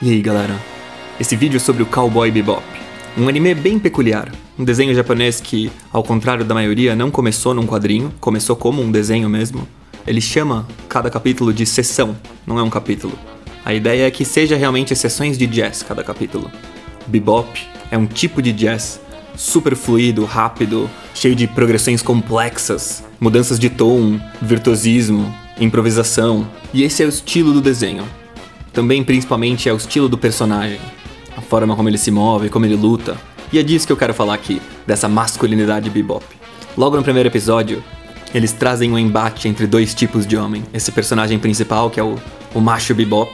E aí galera, esse vídeo é sobre o Cowboy Bebop, um anime bem peculiar, um desenho japonês que, ao contrário da maioria, não começou num quadrinho, começou como um desenho mesmo. Ele chama cada capítulo de sessão, não é um capítulo. A ideia é que seja realmente sessões de jazz cada capítulo. Bebop é um tipo de jazz super fluido, rápido, cheio de progressões complexas, mudanças de tom, virtuosismo, improvisação, e esse é o estilo do desenho. Também, principalmente, é o estilo do personagem, a forma como ele se move, como ele luta. E é disso que eu quero falar aqui, dessa masculinidade bebop. Logo no primeiro episódio, eles trazem um embate entre dois tipos de homem. Esse personagem principal, que é o macho bebop,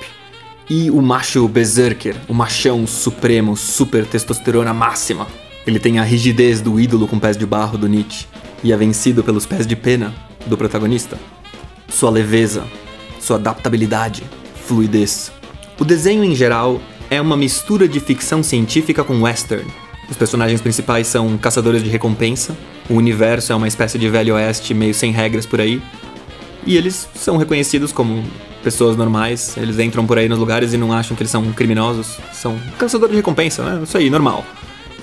e o macho berserker, o machão supremo, super testosterona máxima. Ele tem a rigidez do ídolo com pés de barro do Nietzsche, e é vencido pelos pés de pena do protagonista. Sua leveza, sua adaptabilidade, fluidez. O desenho em geral é uma mistura de ficção científica com western. Os personagens principais são caçadores de recompensa, o universo é uma espécie de velho oeste meio sem regras por aí, e eles são reconhecidos como pessoas normais, eles entram por aí nos lugares e não acham que eles são criminosos, são caçadores de recompensa, né? Isso aí, normal.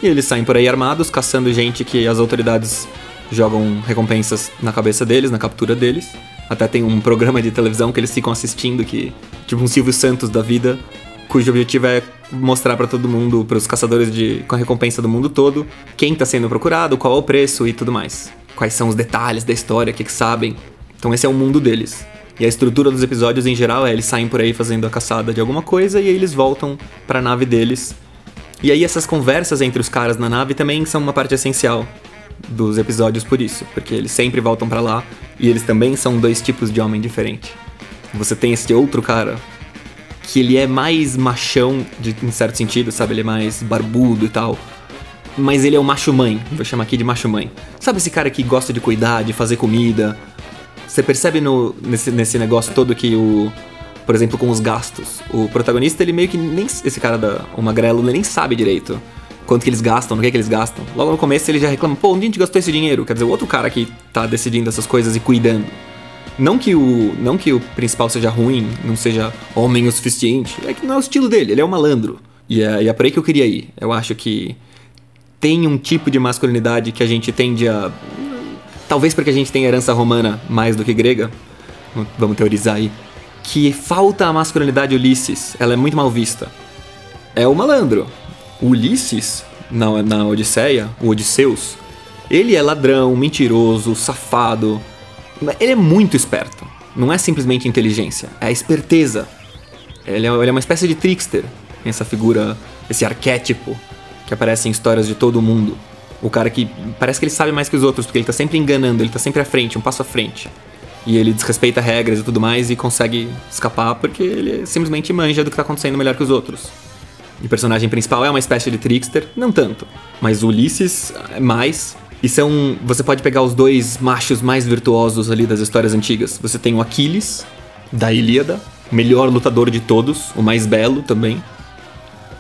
E eles saem por aí armados, caçando gente que as autoridades jogam recompensas na cabeça deles, na captura deles. Até tem um programa de televisão que eles ficam assistindo, que tipo um Silvio Santos da vida, cujo objetivo é mostrar pra todo mundo, pros caçadores com a recompensa do mundo todo, quem tá sendo procurado, qual é o preço e tudo mais. Quais são os detalhes da história, o que sabem. Então esse é o mundo deles. E a estrutura dos episódios em geral é eles saem por aí fazendo a caçada de alguma coisa e aí eles voltam pra nave deles. E aí essas conversas entre os caras na nave também são uma parte essencial dos episódios por isso, porque eles sempre voltam pra lá e eles também são dois tipos de homem diferente. Você tem esse outro cara que ele é mais machão em certo sentido, sabe? Ele é mais barbudo e tal, mas ele é o macho mãe, vou chamar aqui de macho mãe. Sabe esse cara que gosta de cuidar, de fazer comida? Você percebe nesse negócio todo que por exemplo, com os gastos, o protagonista, ele meio que nem... Esse cara, o magrelo, ele nem sabe direito quanto que eles gastam, no que eles gastam. Logo no começo ele já reclama, pô, onde a gente gastou esse dinheiro? Quer dizer, o outro cara que tá decidindo essas coisas e cuidando. Não que o principal seja ruim, não seja homem o suficiente, é que não é o estilo dele, ele é um malandro. E é por aí que eu queria ir. Eu acho que tem um tipo de masculinidade que a gente tende a... Talvez porque a gente tem herança romana mais do que grega, vamos teorizar aí, que falta a masculinidade Ulisses, ela é muito mal vista. É o malandro. O Ulisses, na Odisseia, o Odisseus, ele é ladrão, mentiroso, safado. Ele é muito esperto. Não é simplesmente inteligência, é a esperteza. Ele é uma espécie de trickster, essa figura, esse arquétipo que aparece em histórias de todo mundo. O cara que parece que ele sabe mais que os outros, porque ele tá sempre enganando, ele tá sempre à frente, um passo à frente. E ele desrespeita regras e tudo mais e consegue escapar porque ele simplesmente manja do que tá acontecendo melhor que os outros. E o personagem principal é uma espécie de trickster, não tanto, mas o Ulisses é mais. E você pode pegar os dois machos mais virtuosos ali das histórias antigas. Você tem o Aquiles, da Ilíada, o melhor lutador de todos, o mais belo também.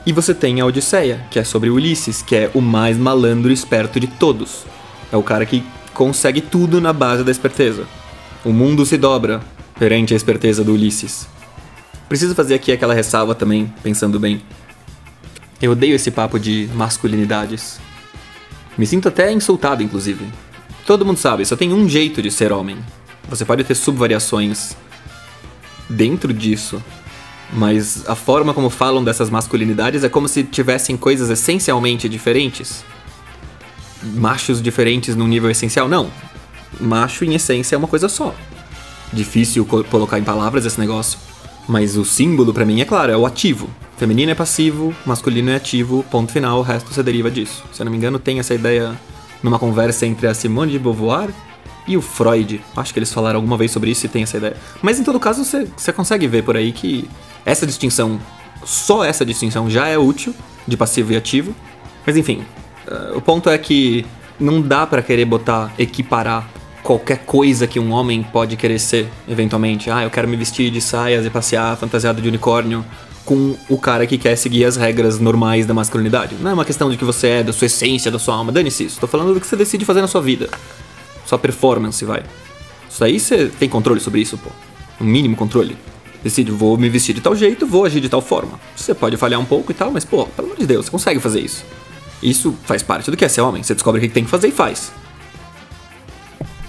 E você tem a Odisseia, que é sobre o Ulisses, que é o mais malandro e esperto de todos. É o cara que consegue tudo na base da esperteza. O mundo se dobra perante a esperteza do Ulisses. Preciso fazer aqui aquela ressalva também, pensando bem. Eu odeio esse papo de masculinidades. Me sinto até insultado, inclusive. Todo mundo sabe, só tem um jeito de ser homem. Você pode ter subvariações dentro disso, mas a forma como falam dessas masculinidades é como se tivessem coisas essencialmente diferentes. Machos diferentes num nível essencial, não. Macho, em essência, é uma coisa só. Difícil colocar em palavras esse negócio. Mas o símbolo, pra mim, é claro, é o ativo. Feminino é passivo, masculino é ativo, ponto final, o resto você deriva disso. Se eu não me engano, tem essa ideia numa conversa entre a Simone de Beauvoir e o Freud. Acho que eles falaram alguma vez sobre isso e tem essa ideia. Mas em todo caso, você consegue ver por aí que essa distinção, só essa distinção já é útil, de passivo e ativo. Mas enfim, o ponto é que não dá pra querer equiparar qualquer coisa que um homem pode querer ser, eventualmente. Eu quero me vestir de saias e passear fantasiado de unicórnio, com o cara que quer seguir as regras normais da masculinidade. Não é uma questão de que você é, da sua essência, da sua alma. Dane-se isso. Tô falando do que você decide fazer na sua vida. Sua performance, vai. Isso aí você tem controle sobre isso, pô. Um mínimo controle. Decide, vou me vestir de tal jeito, vou agir de tal forma. Você pode falhar um pouco e tal, mas, pô, pelo amor de Deus, você consegue fazer isso. Isso faz parte do que é ser homem. Você descobre o que tem que fazer e faz.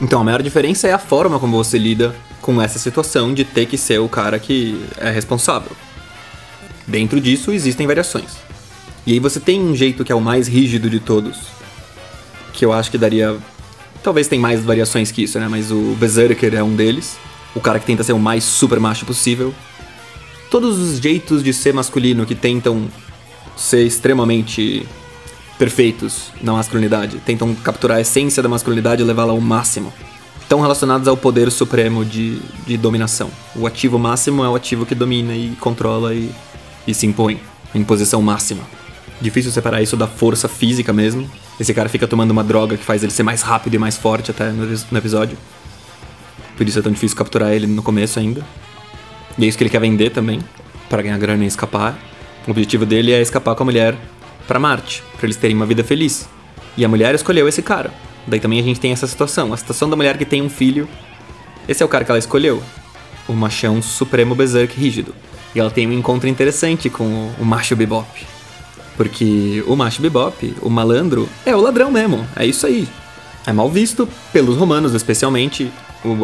Então, a maior diferença é a forma como você lida com essa situação de ter que ser o cara que é responsável. Dentro disso, existem variações. E aí você tem um jeito que é o mais rígido de todos, que eu acho que daria... Talvez tem mais variações que isso, né? Mas o Berserker é um deles. O cara que tenta ser o mais super macho possível. Todos os jeitos de ser masculino que tentam ser extremamente perfeitos na masculinidade, tentam capturar a essência da masculinidade e levá-la ao máximo, estão relacionados ao poder supremo de dominação. O ativo máximo é o ativo que domina e controla e se impõe, em posição máxima. Difícil separar isso da força física mesmo. Esse cara fica tomando uma droga que faz ele ser mais rápido e mais forte até no episódio. Por isso é tão difícil capturar ele no começo ainda. E é isso que ele quer vender também, para ganhar grana e escapar. O objetivo dele é escapar com a mulher pra Marte, pra eles terem uma vida feliz. E a mulher escolheu esse cara. Daí também a gente tem essa situação. A situação da mulher que tem um filho. Esse é o cara que ela escolheu. O machão supremo berserk rígido. E ela tem um encontro interessante com o macho bebop. Porque o macho bebop, o malandro, é o ladrão mesmo. É isso aí. É mal visto pelos romanos, especialmente.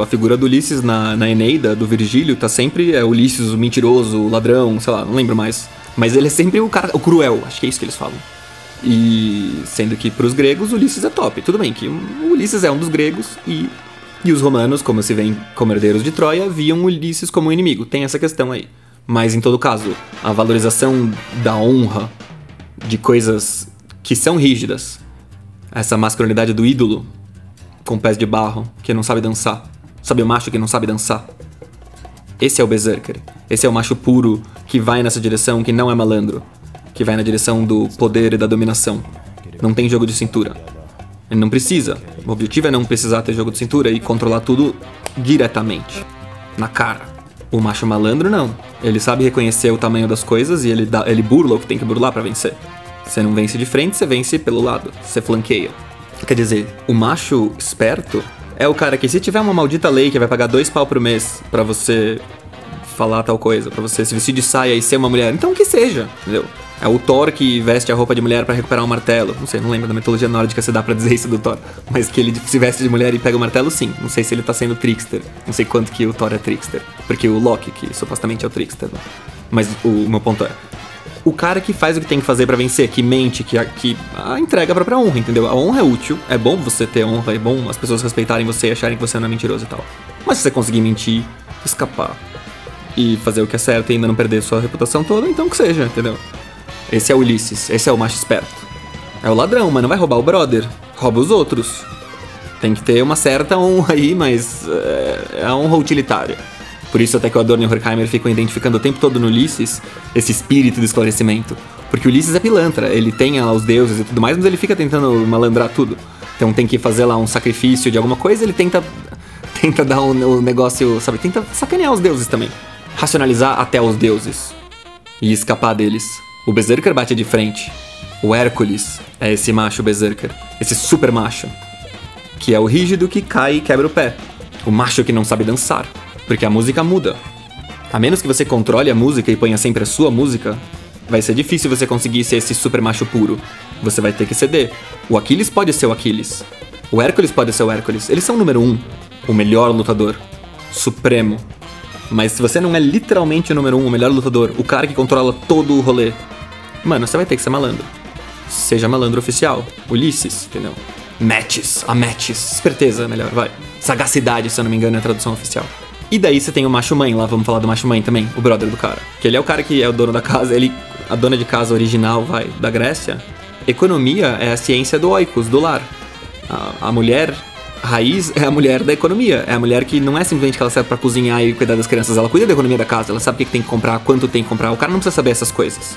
A figura do Ulisses na Eneida, do Virgílio, tá sempre... É Ulisses, o mentiroso, o ladrão, sei lá, não lembro mais. Mas ele é sempre o cara, o cruel, acho que é isso que eles falam. E sendo que pros gregos, Ulisses é top. Tudo bem que o Ulisses é um dos gregos e os romanos, como se vêem como herdeiros de Troia, viam Ulisses como um inimigo. Tem essa questão aí. Mas em todo caso, a valorização da honra, de coisas que são rígidas, essa masculinidade do ídolo, com pés de barro, que não sabe dançar. Sabe o macho que não sabe dançar? Esse é o Berserker. Esse é o macho puro que vai nessa direção, que não é malandro. Que vai na direção do poder e da dominação. Não tem jogo de cintura. Ele não precisa. O objetivo é não precisar ter jogo de cintura e controlar tudo diretamente. Na cara. O macho malandro não. Ele sabe reconhecer o tamanho das coisas e ele burla o que tem que burlar pra vencer. Você não vence de frente, você vence pelo lado. Você flanqueia. Quer dizer, o macho esperto é o cara que, se tiver uma maldita lei que vai pagar 2 pau por mês pra você falar tal coisa, pra você se vestir de saia e ser uma mulher, então que seja, entendeu? É o Thor que veste a roupa de mulher pra recuperar um martelo. Não sei, não lembro da mitologia nórdica se dá pra dizer isso do Thor. Mas que ele se veste de mulher e pega o martelo, sim. Não sei se ele tá sendo trickster. Não sei quanto que o Thor é trickster. Porque o Loki, que supostamente é o trickster, né? Mas o meu ponto é... O cara que faz o que tem que fazer pra vencer, que mente, que entrega a própria honra, entendeu? A honra é útil, é bom você ter honra, é bom as pessoas respeitarem você e acharem que você não é mentiroso e tal. Mas se você conseguir mentir, escapar e fazer o que é certo e ainda não perder sua reputação toda, então que seja, entendeu? Esse é o Ulisses, esse é o macho esperto. É o ladrão, mas não vai roubar o brother, rouba os outros. Tem que ter uma certa honra aí, mas é a honra utilitária. Por isso até que o Adorno e o Horkheimer ficam identificando o tempo todo no Ulisses esse espírito do esclarecimento. Porque o Ulisses é pilantra, ele tem lá os deuses e tudo mais, mas ele fica tentando malandrar tudo. Então tem que fazer lá um sacrifício de alguma coisa, ele tenta dar um negócio, sabe? Tenta sacanear os deuses também. Racionalizar até os deuses. E escapar deles. O Berserker bate de frente. O Hércules é esse macho Berserker. Esse super macho. Que é o rígido que cai e quebra o pé. O macho que não sabe dançar. Porque a música muda. A menos que você controle a música e ponha sempre a sua música, vai ser difícil você conseguir ser esse super macho puro. Você vai ter que ceder. O Aquiles pode ser o Aquiles. O Hércules pode ser o Hércules. Eles são o número 1. O melhor lutador. Supremo. Mas se você não é literalmente o número 1, o melhor lutador, o cara que controla todo o rolê, mano, você vai ter que ser malandro. Seja malandro oficial. Ulisses, entendeu? Ametes. Esperteza, melhor, vai. Sagacidade, se eu não me engano, é a tradução oficial. E daí você tem o macho mãe lá, vamos falar do macho mãe também, o brother do cara. Que ele é o cara que é o dono da casa, a dona de casa original, da Grécia. Economia é a ciência do oikos, do lar. A mulher raiz é a mulher da economia. É a mulher que não é simplesmente que ela serve pra cozinhar e cuidar das crianças, ela cuida da economia da casa, ela sabe o que tem que comprar, quanto tem que comprar. O cara não precisa saber essas coisas.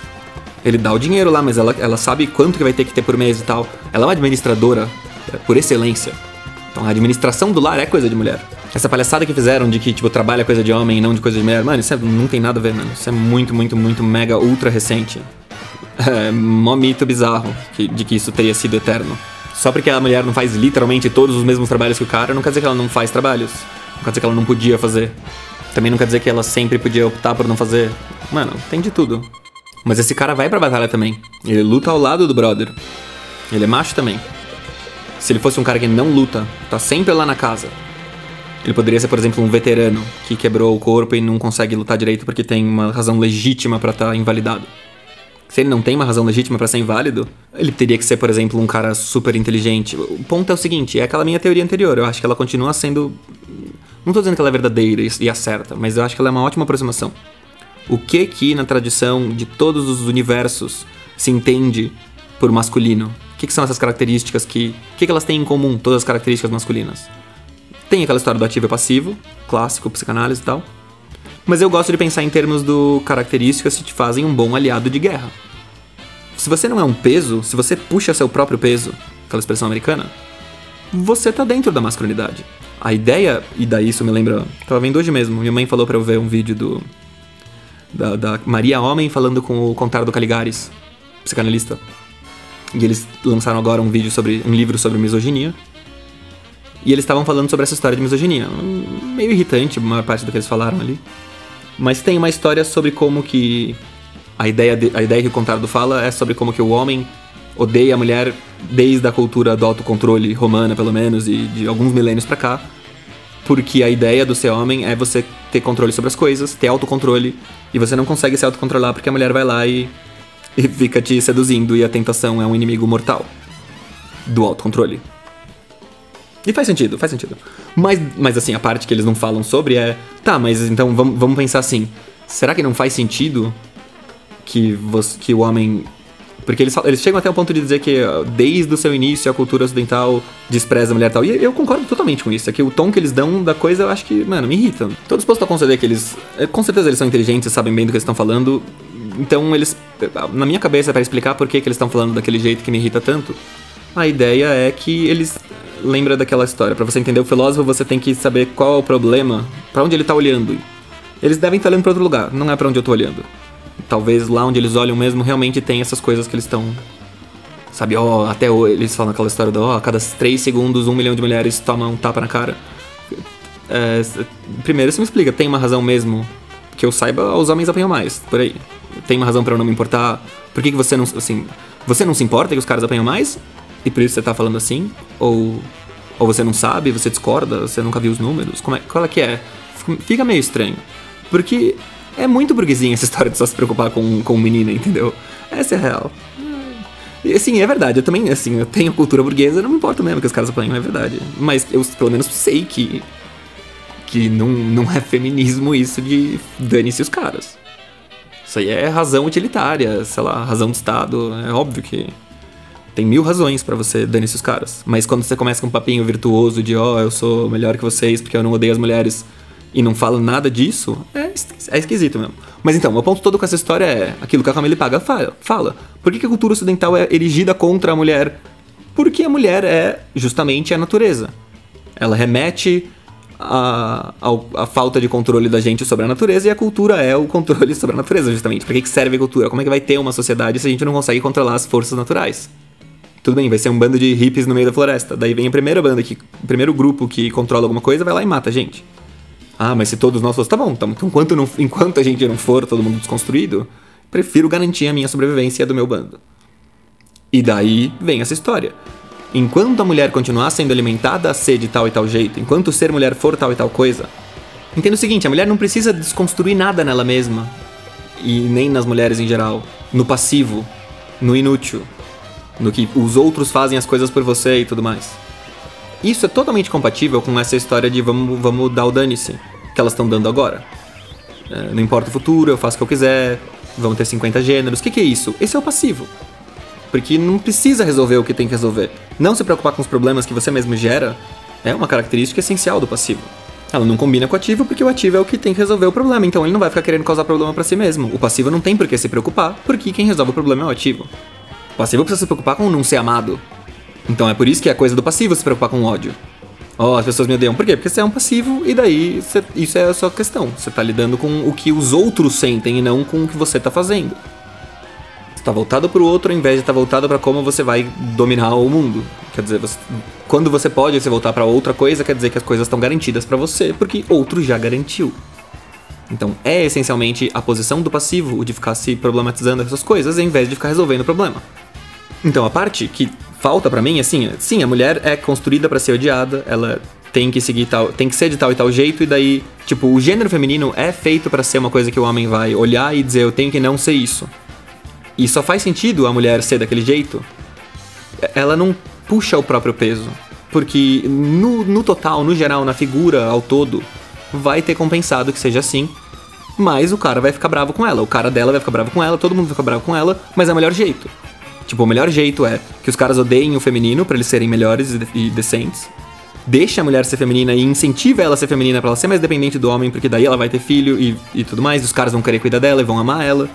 Ele dá o dinheiro lá, mas ela sabe quanto que vai ter que ter por mês e tal. Ela é uma administradora por excelência. Então a administração do lar é coisa de mulher. Essa palhaçada que fizeram de que, tipo, trabalho é coisa de homem e não de coisa de mulher, mano, isso não tem nada a ver, mano. Isso é muito, muito, muito mega ultra recente. É mó mito bizarro de que isso teria sido eterno. Só porque a mulher não faz literalmente todos os mesmos trabalhos que o cara, não quer dizer que ela não faz trabalhos. Não quer dizer que ela não podia fazer. Também não quer dizer que ela sempre podia optar por não fazer. Mano, tem de tudo. Mas esse cara vai pra batalha também. Ele luta ao lado do brother. Ele é macho também. Se ele fosse um cara que não luta, tá sempre lá na casa. Ele poderia ser, por exemplo, um veterano que quebrou o corpo e não consegue lutar direito porque tem uma razão legítima pra estar invalidado. Se ele não tem uma razão legítima pra ser inválido, ele teria que ser, por exemplo, um cara super inteligente. O ponto é o seguinte, é aquela minha teoria anterior. Eu acho que ela continua sendo... Não tô dizendo que ela é verdadeira e a certa, mas eu acho que ela é uma ótima aproximação. O que na tradição de todos os universos se entende por masculino? O que são essas características que elas têm em comum, todas as características masculinas? Tem aquela história do ativo e passivo, clássico, psicanálise e tal. Mas eu gosto de pensar em termos do características que te fazem um bom aliado de guerra. Se você não é um peso, se você puxa seu próprio peso, aquela expressão americana, você tá dentro da masculinidade. A ideia, e daí isso me lembra... Tava vendo hoje mesmo, minha mãe falou pra eu ver um vídeo da Maria Homem falando com o Contrário do Caligares, psicanalista. E eles lançaram agora um livro sobre misoginia. E eles estavam falando sobre essa história de misoginia. Meio irritante, a maior parte do que eles falaram ali. Mas tem uma história sobre como que... A ideia que o Contrário fala é sobre como que o homem odeia a mulher desde a cultura do autocontrole romana, pelo menos, e de alguns milênios pra cá. Porque a ideia do ser homem é você ter controle sobre as coisas, ter autocontrole, e você não consegue se autocontrolar porque a mulher vai lá e fica te seduzindo, e a tentação é um inimigo mortal do autocontrole. E faz sentido. Mas assim, a parte que eles não falam sobre é... Tá, mas então vamos pensar assim. Será que não faz sentido que o homem... Porque eles chegam até o ponto de dizer que desde o seu início a cultura ocidental despreza a mulher e tal. E eu concordo totalmente com isso. É que o tom que eles dão da coisa eu acho que, mano, me irritam. Tô disposto a conceder que eles... Com certeza eles são inteligentes, sabem bem do que eles estão falando. Então eles... Na minha cabeça, para explicar por que eles estão falando daquele jeito que me irrita tanto, a ideia é que eles... Lembra daquela história. Pra você entender o filósofo, você tem que saber qual é o problema, pra onde ele tá olhando. Eles devem estar olhando pra outro lugar, não é pra onde eu tô olhando. Talvez lá onde eles olham mesmo realmente tem essas coisas que eles estão... Sabe, até eles falam aquela história do a cada 3 segundos 1 milhão de mulheres tomam um tapa na cara. Primeiro, você me explica, tem uma razão mesmo? Que eu saiba, os homens apanham mais, por aí. Tem uma razão pra eu não me importar? Por que você não... Assim, você não se importa que os caras apanham mais? E por isso você tá falando assim? Ou você não sabe, você discorda, você nunca viu os números? Qual é que é? Fica meio estranho. Porque é muito burguesinha essa história de só se preocupar com menina, entendeu? Essa é a real. E assim, é verdade, eu também, assim, eu tenho cultura burguesa, não me importa mesmo que os caras apanham, é verdade. Mas eu pelo menos sei que não é feminismo isso de dane-se os caras. Isso aí é razão utilitária, sei lá, razão de Estado, é óbvio que... Tem 1000 razões pra você dane-se os caras. Mas quando você começa com um papinho virtuoso de eu sou melhor que vocês porque eu não odeio as mulheres e não fala nada disso, é esquisito mesmo. Mas então, o ponto todo com essa história é aquilo que a Camille Paga fala. Por que a cultura ocidental é erigida contra a mulher? Porque a mulher é justamente a natureza. Ela remete a falta de controle da gente sobre a natureza e a cultura é o controle sobre a natureza, justamente. Pra que serve a cultura? Como é que vai ter uma sociedade se a gente não consegue controlar as forças naturais? Tudo bem, vai ser um bando de hippies no meio da floresta. Daí vem a primeira banda, o primeiro grupo que controla alguma coisa, vai lá e mata a gente. Ah, mas se todos nós fossem... Tá bom, então enquanto a gente não for todo mundo desconstruído, prefiro garantir a minha sobrevivência e a do meu bando. E daí vem essa história. Enquanto a mulher continuar sendo alimentada a ser de tal e tal jeito, enquanto ser mulher for tal e tal coisa... Entenda o seguinte, a mulher não precisa desconstruir nada nela mesma. E nem nas mulheres em geral. No passivo, no inútil, no que os outros fazem as coisas por você e tudo mais. Isso é totalmente compatível com essa história de vamos dar o dane-se que elas estão dando agora. Não importa o futuro, eu faço o que eu quiser, vamos ter 50 gêneros. O que é isso? Esse é o passivo. Porque não precisa resolver o que tem que resolver. Não se preocupar com os problemas que você mesmo gera é uma característica essencial do passivo. Ela não combina com o ativo porque o ativo é o que tem que resolver o problema, então ele não vai ficar querendo causar problema pra si mesmo. O passivo não tem por que se preocupar, porque quem resolve o problema é o ativo. O passivo precisa se preocupar com não ser amado. Então é por isso que é a coisa do passivo se preocupar com ódio. As pessoas me odeiam. Por quê? Porque você é um passivo e daí isso é a sua questão. Você tá lidando com o que os outros sentem e não com o que você tá fazendo. Você tá voltado pro outro ao invés de estar voltado pra como você vai dominar o mundo. Quer dizer, quando você pode se voltar pra outra coisa, quer dizer que as coisas estão garantidas pra você, porque outro já garantiu. Então é essencialmente a posição do passivo, o de ficar se problematizando essas coisas, em vez de ficar resolvendo o problema. Então a parte que falta pra mim, assim, sim, a mulher é construída pra ser odiada, ela tem que seguir tal, tem que ser de tal e tal jeito, e daí, tipo, o gênero feminino é feito pra ser uma coisa que o homem vai olhar e dizer, eu tenho que não ser isso. E só faz sentido a mulher ser daquele jeito, ela não puxa o próprio peso. Porque no total, no geral, na figura ao todo, vai ter compensado que seja assim, mas o cara vai ficar bravo com ela, o cara dela vai ficar bravo com ela, todo mundo vai ficar bravo com ela, mas é o melhor jeito. Tipo, o melhor jeito é que os caras odeiem o feminino pra eles serem melhores e decentes, deixa a mulher ser feminina e incentiva ela a ser feminina pra ela ser mais dependente do homem, porque daí ela vai ter filho e tudo mais, e os caras vão querer cuidar dela e vão amar ela.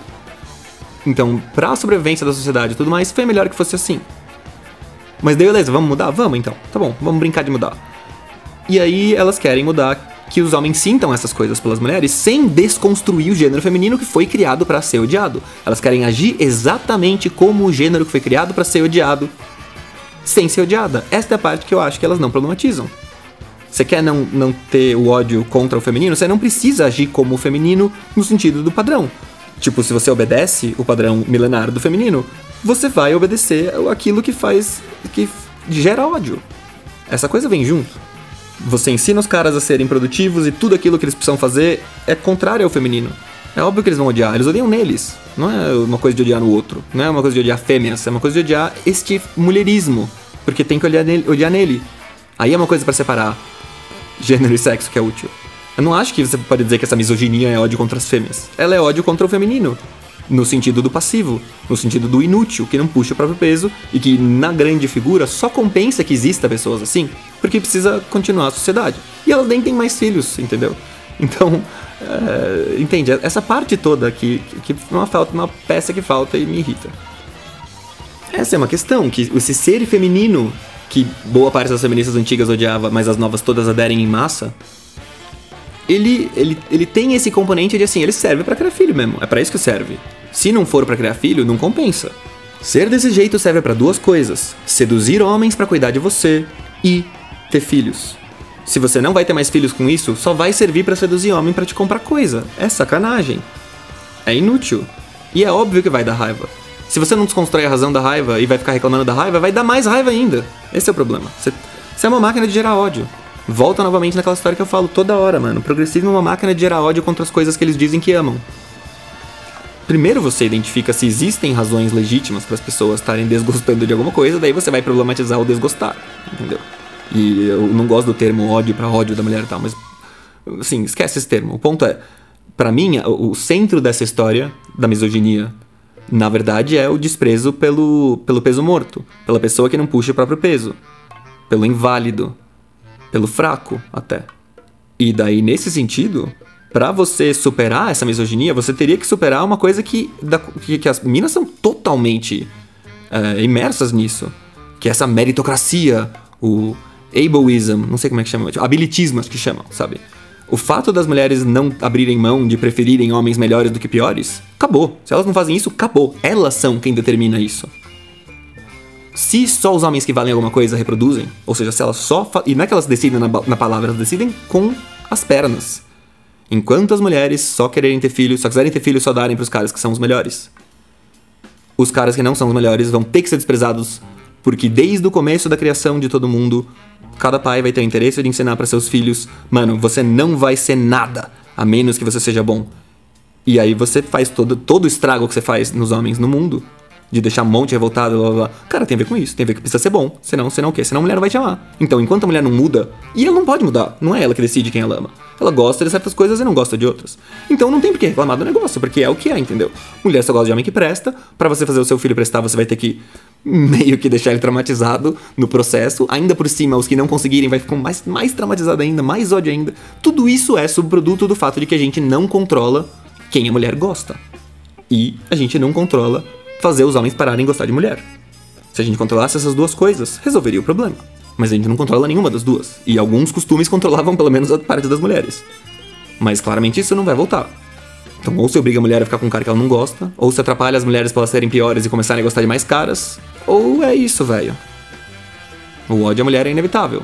Então, pra sobrevivência da sociedade e tudo mais, foi melhor que fosse assim. Mas daí, beleza, vamos mudar? Vamos então. Tá bom, vamos brincar de mudar. E aí elas querem mudar que os homens sintam essas coisas pelas mulheres sem desconstruir o gênero feminino que foi criado pra ser odiado. Elas querem agir exatamente como o gênero que foi criado pra ser odiado, sem ser odiada. Esta é a parte que eu acho que elas não problematizam. Você quer não ter o ódio contra o feminino? Você não precisa agir como o feminino no sentido do padrão. Tipo, se você obedece o padrão milenar do feminino, você vai obedecer aquilo que gera ódio. Essa coisa vem junto. Você ensina os caras a serem produtivos e tudo aquilo que eles precisam fazer é contrário ao feminino. É óbvio que eles vão odiar, eles odeiam neles. Não é uma coisa de odiar no outro, não é uma coisa de odiar fêmeas, é uma coisa de odiar este mulherismo, porque tem que odiar nele. Aí é uma coisa pra separar gênero e sexo que é útil. Eu não acho que você pode dizer que essa misoginia é ódio contra as fêmeas. Ela é ódio contra o feminino, no sentido do passivo, no sentido do inútil, que não puxa o próprio peso e que, na grande figura, só compensa que exista pessoas assim, porque precisa continuar a sociedade. E elas nem têm mais filhos, entendeu? Então, entende? Essa parte toda que uma peça que falta e me irrita. Essa é uma questão, que esse ser feminino, que boa parte das feministas antigas odiava, mas as novas todas aderem em massa, ele tem esse componente de assim, ele serve pra criar filho mesmo, é pra isso que serve. Se não for pra criar filho, não compensa. Ser desse jeito serve pra duas coisas: seduzir homens pra cuidar de você e ter filhos. Se você não vai ter mais filhos com isso, só vai servir pra seduzir homem pra te comprar coisa. É sacanagem. É inútil. E é óbvio que vai dar raiva. Se você não desconstrói a razão da raiva e vai ficar reclamando da raiva, vai dar mais raiva ainda. Esse é o problema. Você é uma máquina de gerar ódio. Volta novamente naquela história que eu falo toda hora, mano. O progressismo é uma máquina de gerar ódio contra as coisas que eles dizem que amam. Primeiro você identifica se existem razões legítimas para as pessoas estarem desgostando de alguma coisa, daí você vai problematizar o desgostar, entendeu? E eu não gosto do termo ódio pra ódio da mulher e tal, mas assim, esquece esse termo. O ponto é, pra mim, o centro dessa história da misoginia, na verdade, é o desprezo pelo peso morto, pela pessoa que não puxa o próprio peso, pelo inválido, pelo fraco, até. E daí, nesse sentido, pra você superar essa misoginia, você teria que superar uma coisa que as minas são totalmente imersas nisso, que é essa meritocracia, o ableism, não sei como é que chama, habilitismo, acho que chamam, sabe? O fato das mulheres não abrirem mão de preferirem homens melhores do que piores, acabou. Se elas não fazem isso, acabou. Elas são quem determina isso. Se só os homens que valem alguma coisa reproduzem, ou seja, se elas só... E não é que elas decidem na palavra, elas decidem com as pernas. Enquanto as mulheres só quererem ter filhos, só quiserem ter filhos, só darem pros caras que são os melhores. Os caras que não são os melhores vão ter que ser desprezados, porque desde o começo da criação de todo mundo, cada pai vai ter o interesse de ensinar pra seus filhos: mano, você não vai ser nada, a menos que você seja bom. E aí você faz todo o estrago que você faz nos homens no mundo, de deixar um monte revoltado, blá, blá, blá. Cara, tem a ver com isso, tem a ver que precisa ser bom, senão o quê? Senão a mulher não vai te amar. Então, enquanto a mulher não muda, e ela não pode mudar, não é ela que decide quem ela ama. Ela gosta de certas coisas e não gosta de outras. Então não tem por que reclamar do negócio, porque é o que é, entendeu? Mulher só gosta de homem que presta, pra você fazer o seu filho prestar, você vai ter que meio que deixar ele traumatizado no processo. Ainda por cima, os que não conseguirem vai ficar mais traumatizado ainda, mais ódio ainda. Tudo isso é subproduto do fato de que a gente não controla quem a mulher gosta. E a gente não controla fazer os homens pararem de gostar de mulher. Se a gente controlasse essas duas coisas, resolveria o problema. Mas a gente não controla nenhuma das duas. E alguns costumes controlavam pelo menos a parte das mulheres. Mas claramente isso não vai voltar. Então ou se obriga a mulher a ficar com um cara que ela não gosta, ou se atrapalha as mulheres pra elas serem piores e começarem a gostar de mais caras, ou é isso, velho. O ódio à mulher é inevitável.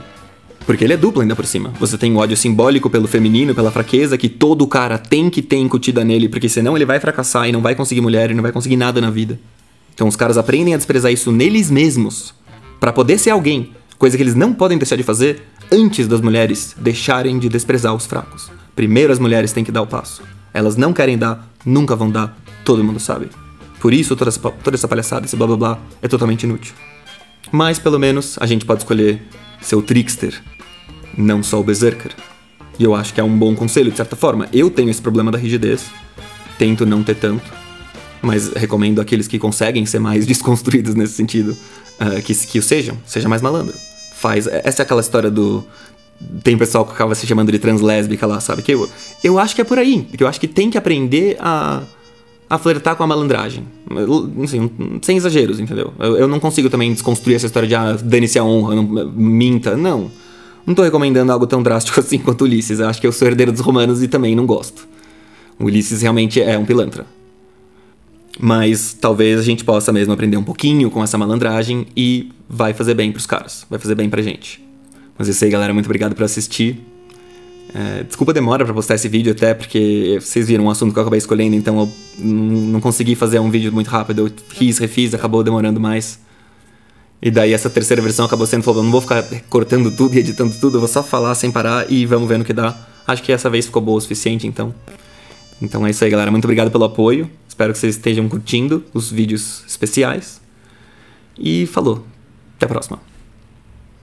Porque ele é duplo ainda por cima. Você tem o ódio simbólico pelo feminino, pela fraqueza, que todo cara tem que ter incutida nele, porque senão ele vai fracassar e não vai conseguir mulher e não vai conseguir nada na vida. Então os caras aprendem a desprezar isso neles mesmos, pra poder ser alguém, coisa que eles não podem deixar de fazer antes das mulheres deixarem de desprezar os fracos. Primeiro as mulheres têm que dar o passo. Elas não querem dar, nunca vão dar, todo mundo sabe. Por isso toda essa palhaçada, esse blá blá blá, é totalmente inútil. Mas pelo menos a gente pode escolher ser o trickster, não só o berserker. E eu acho que é um bom conselho, de certa forma. Eu tenho esse problema da rigidez, tento não ter tanto, mas recomendo àqueles que conseguem ser mais desconstruídos nesse sentido, que o sejam, seja mais malandro. Essa é aquela história do... Tem pessoal que acaba se chamando de translésbica lá, sabe? Que eu acho que é por aí, que eu acho que tem que aprender a flertar com a malandragem. Assim, sem exageros, entendeu? Eu não consigo também desconstruir essa história de dane-se a honra, não, minta, não. Não tô recomendando algo tão drástico assim quanto Ulisses. Eu acho que eu sou herdeiro dos romanos e também não gosto. O Ulisses realmente é um pilantra. Mas talvez a gente possa mesmo aprender um pouquinho com essa malandragem e vai fazer bem pros caras. Vai fazer bem pra gente. Mas é isso aí, galera. Muito obrigado por assistir. Desculpa a demora pra postar esse vídeo até, porque vocês viram um assunto que eu acabei escolhendo, então eu não consegui fazer um vídeo muito rápido. Eu refiz, acabou demorando mais. E daí essa terceira versão acabou sendo, eu não vou ficar cortando tudo e editando tudo, eu vou só falar sem parar e vamos ver no que dá. Acho que essa vez ficou boa o suficiente, então. Então é isso aí, galera. Muito obrigado pelo apoio. Espero que vocês estejam curtindo os vídeos especiais. E falou. Até a próxima.